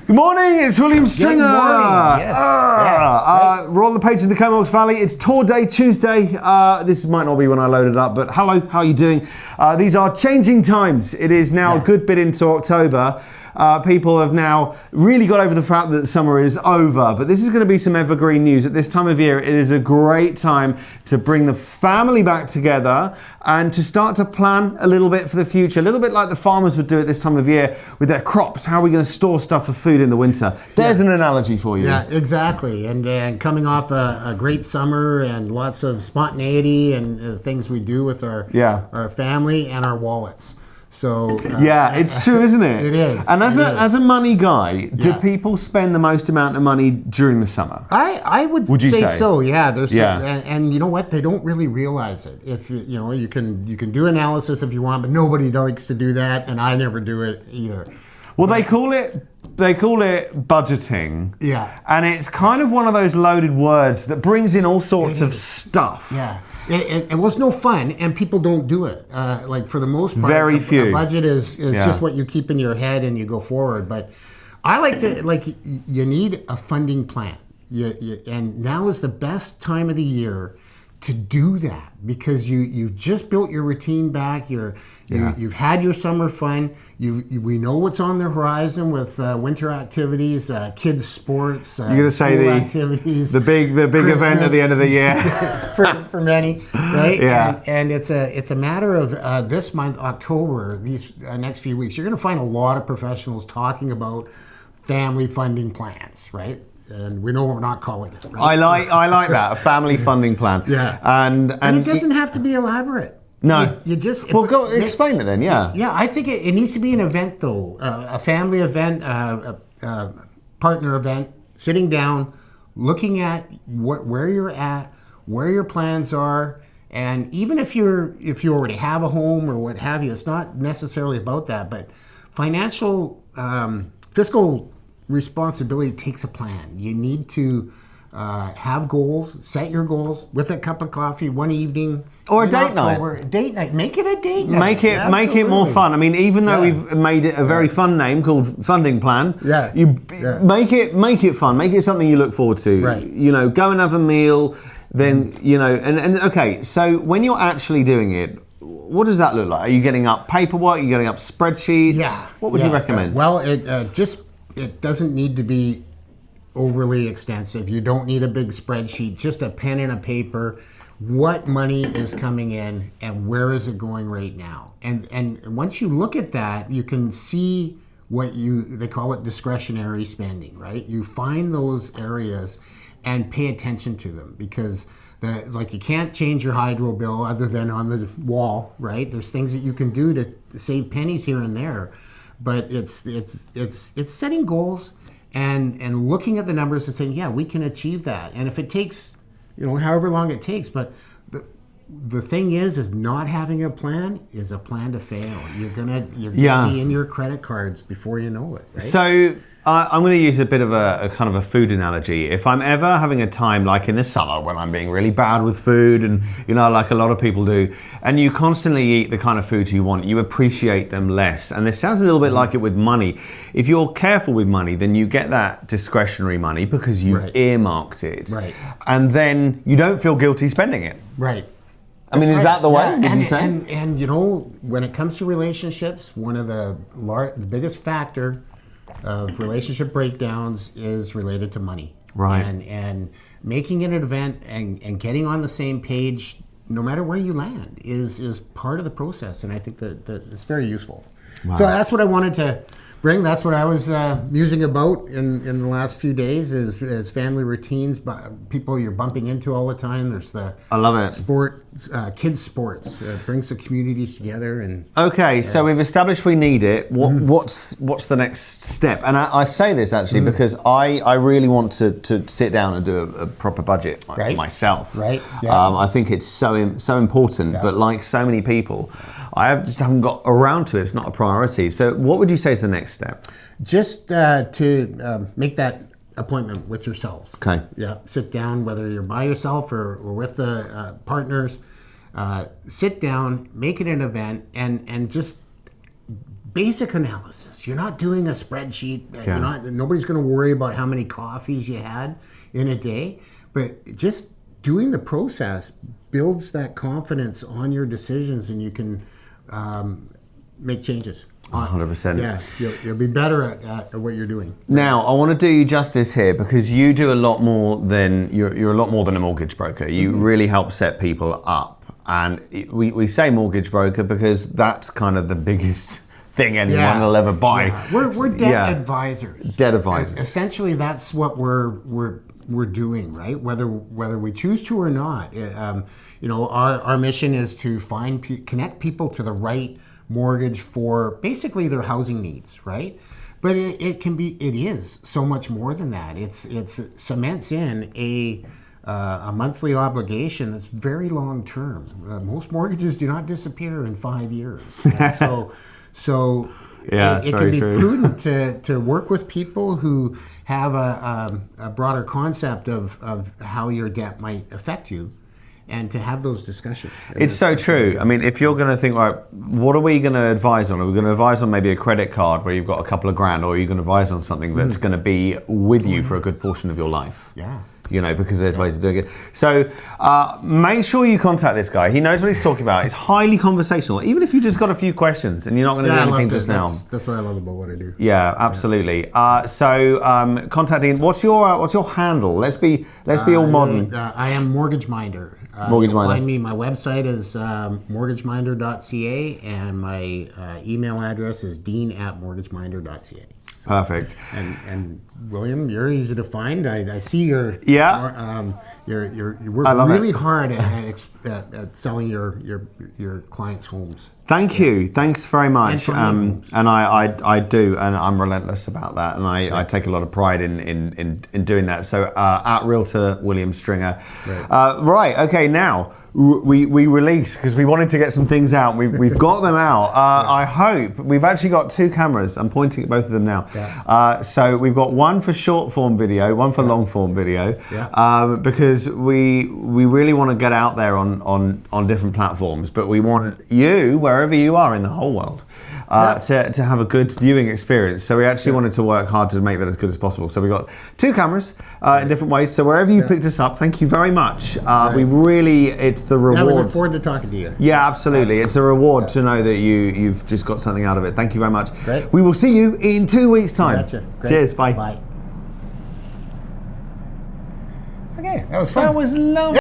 Good morning, it's William Stringer. Good morning, yes. We're on the page in the Comox Valley. It's Tour Day Tuesday. This might not be when I load it up, but hello, how are you doing? These are changing times. It is now a good bit into October. People have now really got over the fact that summer is over, but this is going to be some evergreen news. At this time of year, it is a great time to bring the family back together and to start to plan a little bit for the future, a little bit like the farmers would do at this time of year with their crops. How are we going to store stuff for food in the winter? There's an analogy for you. Yeah, exactly. And coming off a great summer and lots of spontaneity and things we do with our family and our wallets. So it's true, isn't it? It is. And as a money guy, do people spend the most amount of money during the summer? I would you say say so. Yeah, and you know what? They don't really realize it. If you can do analysis if you want, but nobody likes to do that, and I never do it either. Well, they call it budgeting. Yeah. And it's kind of one of those loaded words that brings in all sorts of stuff. Yeah. It was no fun, and people don't do it. Like for the most part, very few. A budget is just what you keep in your head and you go forward. But I like to you need a funding plan. And now is the best time of the year to do that because you've just built your routine back. You've had your summer fun. We know what's on the horizon with winter activities, kids sports. You're going to say activities, the big event at the end of the year for many, right? Yeah. And it's a matter of this month, October, these next few weeks. You're going to find a lot of professionals talking about family funding plans, right? And we know we're not calling it. Right? I like that, a family funding plan. Yeah. And it doesn't have to be elaborate. No. You just go explain it then. Yeah. Yeah, I think it needs to be an event though, a family event, a partner event. Sitting down, looking at where you're at, where your plans are, and even if you already have a home or what have you, it's not necessarily about that. But fiscal responsibility takes a plan. You need to have goals, set your goals with a cup of coffee one evening. Or a date night. Date night. Make it a date night. Make it more fun. I mean, even though we've made it a very fun name called Funding Plan, make it fun. Make it something you look forward to. Right. Go and have a meal. Then and okay. So when you're actually doing it, what does that look like? Are you getting up paperwork? Are you getting up spreadsheets? Yeah. What would you recommend? Well, it doesn't need to be overly extensive. You don't need a big spreadsheet, just a pen and a paper. What money is coming in and where is it going right now? And once you look at that, you can see they call it discretionary spending, right? You find those areas and pay attention to them because you can't change your hydro bill other than on the wall, right? There's things that you can do to save pennies here and there. But it's setting goals and looking at the numbers and saying, yeah, we can achieve that. And if it takes, however long it takes, but the thing is not having a plan is a plan to fail. You're gonna be in your credit cards before you know it. Right? So I'm going to use a bit of a kind of a food analogy. If I'm ever having a time like in the summer when I'm being really bad with food and, like a lot of people do, and you constantly eat the kind of foods you want, you appreciate them less. And this sounds a little bit like it with money. If you're careful with money, then you get that discretionary money because you've earmarked it. Right. And then you don't feel guilty spending it. Right. I mean, is that the way? Would you say? And when it comes to relationships, one of the biggest factor of relationship breakdowns is related to money. Right. And making it an event and getting on the same page, no matter where you land, is part of the process. And I think that it's very useful. Wow. So that's what I wanted to bring. That's what I was musing about in the last few days is family routines. But people you're bumping into all the time. There's I love it. Kids sports. Brings the communities together. And okay, so we've established we need it. What's the next step? And I say this actually because I really want to sit down and do a proper budget myself. Right. Yeah. I think it's so important. But like so many people, I just haven't got around to it. It's not a priority. So what would you say is the next step? Just to make that appointment with yourselves. Okay. Yeah. Sit down, whether you're by yourself or with partners. Sit down, make it an event, and just basic analysis. You're not doing a spreadsheet. Nobody's going to worry about how many coffees you had in a day. But just doing the process builds that confidence on your decisions, and you can make changes. 100%. Yeah, you'll be better at what you're doing. Now, I want to do you justice here, because you do a lot more than you're a lot more than a mortgage broker. You really help set people up, and we say mortgage broker because that's kind of the biggest thing anyone will ever buy. Yeah. We're debt advisors. Debt advisors. Essentially, that's what we're doing, right? Whether we choose to or not. Our mission is to connect people to the right mortgage for basically their housing needs, right? But it is so much more than that. It cements in a monthly obligation that's very long term. Most mortgages do not disappear in 5 years. So it can be prudent to work with people who have a broader concept of how your debt might affect you, and to have those discussions. It's so true. I mean, if you're going to think, right, what are we going to advise on? Are we going to advise on maybe a credit card where you've got a couple of grand, or are you going to advise on something that's going to be with you for a good portion of your life? Yeah. Because there's ways of doing it. So make sure you contact this guy. He knows what he's talking about. It's highly conversational. Even if you just got a few questions and you're not going to do anything just now. That's what I love about what I do. Yeah, absolutely. So contact Dean. What's your handle? Let's be all modern. I am Mortgage Minder. Find me. My website is mortgageminder.ca, and my email address is dean@mortgageminder.ca. Perfect. And William, you're easy to find. I see you're working really hard at selling your clients' homes. Thank you. Thanks very much. And I do, and I'm relentless about that, and I take a lot of pride in doing that. So at Realtor William Stringer. Right. Okay. Now we release, because we wanted to get some things out. We've got them out. I hope we've actually got 2 cameras. I'm pointing at both of them now. Yeah. So we've got one for short form video, one for long form video, because we really want to get out there on different platforms, but we want you, wherever you are in the whole world, to have a good viewing experience. So we actually wanted to work hard to make that as good as possible. So we've got 2 cameras in different ways. So wherever you picked us up, thank you very much. We really, it's the reward. Yeah, we look forward to talking to you. Yeah, absolutely. It's a reward to know that you've just got something out of it. Thank you very much. Great. We will see you in 2 weeks' time. Gotcha. Great. Cheers. Bye. Bye. Okay, that was fun. That was lovely.